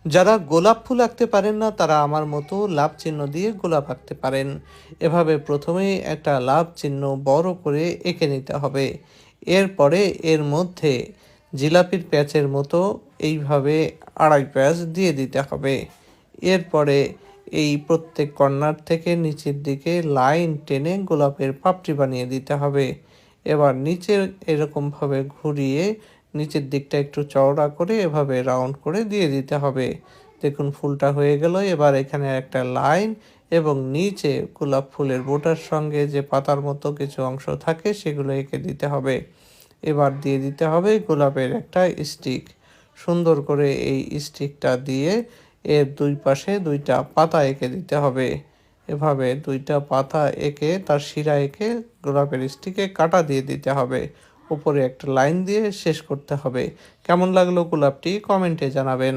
যারা গোলাপ ফুল আঁকতে পারেন না তারা আমার মতো লাভ চিহ্ন দিয়ে গোলাপ আঁকতে পারেন। এভাবে প্রথমেই একটা লাভ চিহ্ন বড় করে এঁকে নিতে হবে। এরপরে এর মধ্যে জিলাপির প্যাচের মতো এইভাবে আড়াই প্যাচ দিয়ে দিতে হবে। এরপরে এই প্রত্যেক কর্নার থেকে নিচের দিকে লাইন টেনে গোলাপের পাপড়ি বানিয়ে দিতে হবে। এবার নিচে এরকমভাবে ঘুরিয়ে নিচের দিকটা একটু চওড়া করে এভাবে রাউন্ড করে দিয়ে দিতে হবে। দেখুন ফুলটা হয়ে গেল। এবার এখানে একটা লাইন এবং নিচে গোলাপ ফুলের বোটার সঙ্গে যে পাতার মতো কিছু অংশ থাকে সেগুলো এঁকে দিতে হবে। এবার দিয়ে দিতে হবে গোলাপের একটা স্টিক। সুন্দর করে এই স্টিকটা দিয়ে এর দুই পাশে দুইটা পাতা এঁকে দিতে হবে। এভাবে দুইটা পাতা এঁকে তার শিরা এঁকে গোলাপের স্টিকে কাটা দিয়ে দিতে হবে। উপরে একটা লাইন দিয়ে শেষ করতে হবে। কেমন লাগলো গোলাপটি কমেন্টে জানাবেন।